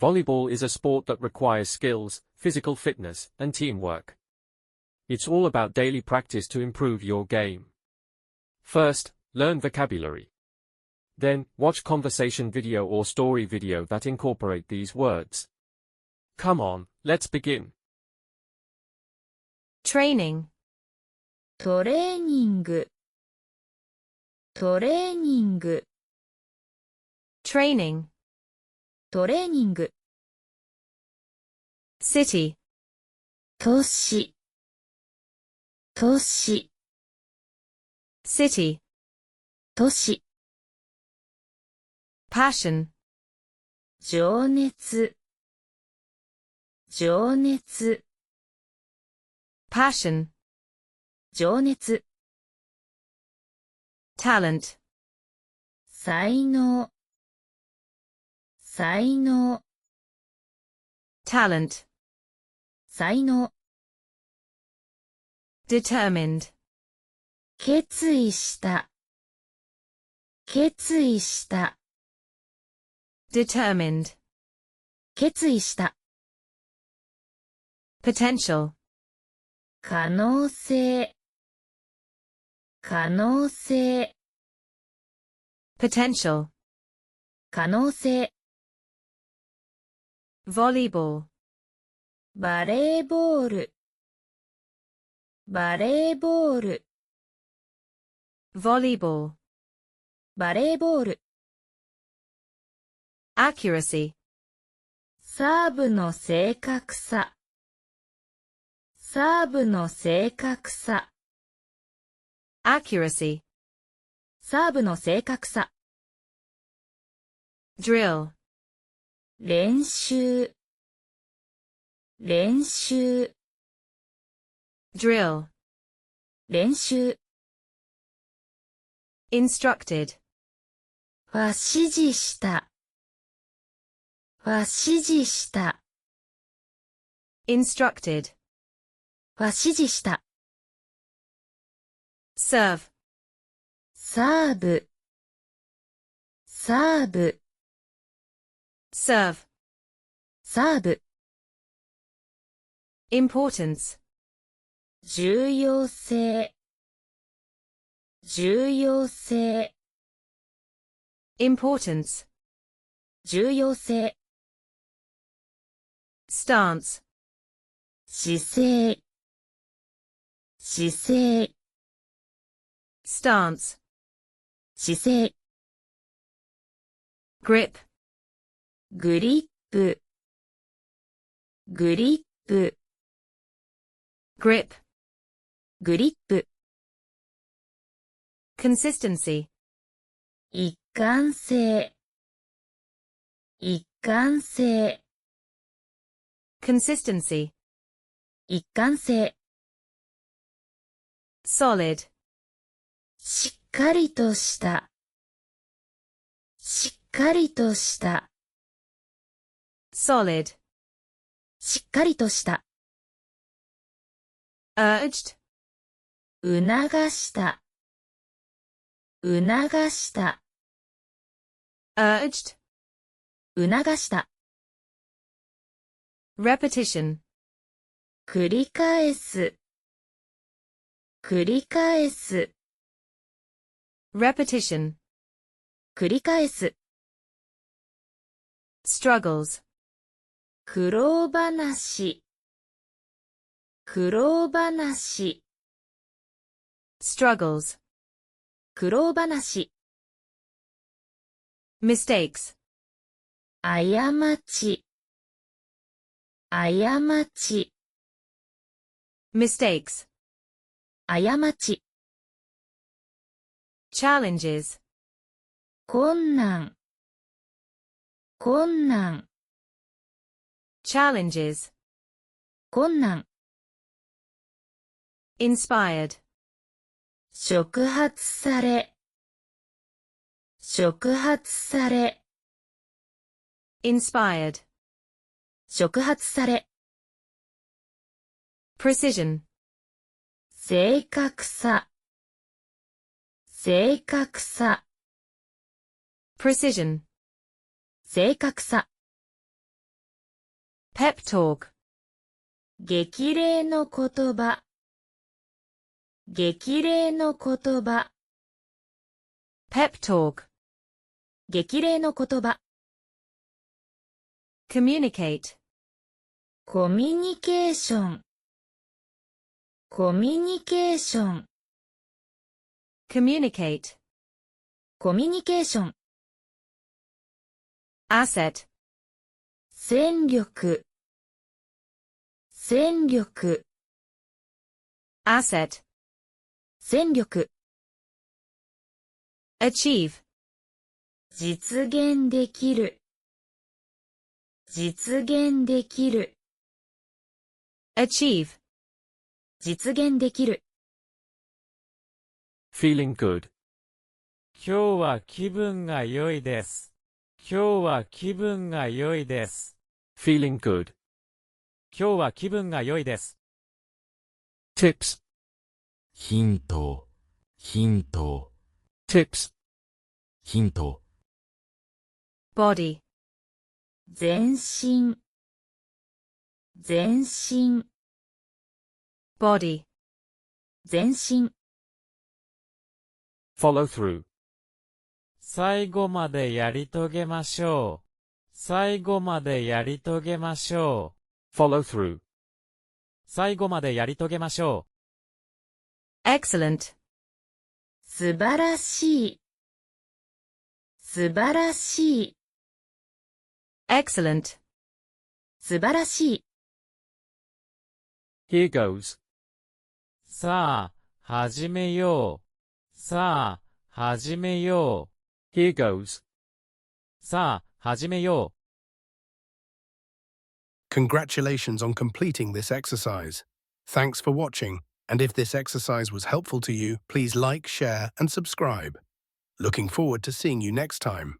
Volleyball is a sport that requires skills, physical fitness, and teamwork. It's all about daily practice to improve your game. First, learn vocabulary. Then, watch conversation video or story video that incorporate these words. Come on, let's begin. Training. トレーニングトレーニング Training. トレーニング City. 都市都市 City. 都市 Passion. 情熱情熱 Passion. 情熱 Talent. 才能才能 Talent. 才能 Determined. 決意した決意した Determined. 決意した Potential. 可能性可能性 Potential. 可能性 Volleyball. バレーボールバレーボール Volleyball. バレーボール Accuracy. サーブの正確さサーブの正確さ Accuracy. サーブの正確さ Drill. 練習練習 Drill. 練習 Instructed. は指示したは指示した Instructed. は指示した Serve. サーブサーブ Serve. サーブ Importance. 重要性重要性 Importance. 重要性 Stance. 姿勢姿勢 Stance. 姿勢 Grip. グリップグリップ Grip. グリップ Consistency. 一貫性一貫性 Consistency. 一貫性 Solid. しっかりとしたしっかりとした Solid. しっかりとした Urged. 促した促した Urged. 促した Repetition. 繰り返す繰り返す Repetition. 繰り返す Struggles. 苦労話苦労話 Struggles. 苦労話 Mistakes. 過ち過ち Mistakes. 過ち Challenges. 困難困難 Challenges. 困難 Inspired. 触発され触発され Inspired. 触発され Precision. 正確さ正確さ Precision. 正確さ Pep talk. 激励の言葉。激励の言葉。Pep talk. 激励の言葉。Communicate. コミュニケーション。コミュニケーション。Communicate. コミュニケーション。Asset. 戦力。戦力。Asset. 戦力。Achieve. 実現できる。実現できる。Achieve. 実現できる。Feeling good. 今日は気分が良いです。今日は気分が良いです。Feeling good. 今日は気分が良いです。Tips. ヒント、ヒント、 Tips. ヒント。Body. 全身。全身。Body. 全身。Follow through. 最後までやり遂げましょう。最後までやり遂げましょう。 Follow through. 最後までやり遂げましょ Excellent. 素晴らしい。素晴らしい。Excellent. 素晴らしい。Here goes. う。さあ、始めよう。さあ、始めよ Here goes. う。さあ、始めよう。 Congratulations on completing this exercise. Thanks for watching, and if this exercise was helpful to you, please like, share, and subscribe. Looking forward to seeing you next time.